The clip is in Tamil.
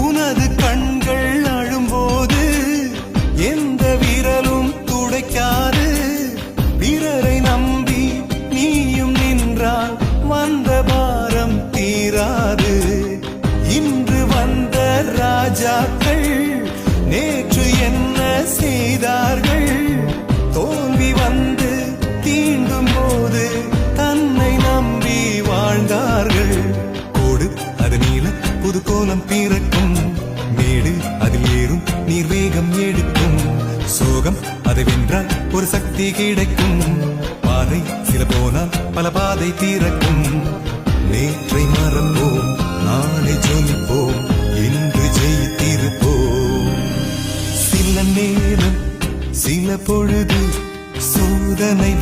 உனது கண்கள் அழும்போது எந்த விரலும் துடைக்காது. பிறரை நம்பி நீயும் நின்றால் வந்த பாரம் தீராது. இன்று வந்த ராஜாக்கள் நேற்று என்ன செய்தார்கள்? தோல்வி வந்து தீண்டும் போது தன்னை நம்பி வாழ்ந்தார்கள். கோடு அது நீள புது கோலம் பிறக்கும், மேடு அதில் ஏறும் நீர் வேகம் எடுக்கும். சோகம் அதை வென்றால் ஒரு சக்தி கிடைக்கும். பாதை சில போனால் பல பாதை திறக்கும். நேற்றை மறப்போம், நாளை ஜொலிப்போம், இன்று ஜெயித்திருப்போம். சில நேரம் சில பொழுது சோதனை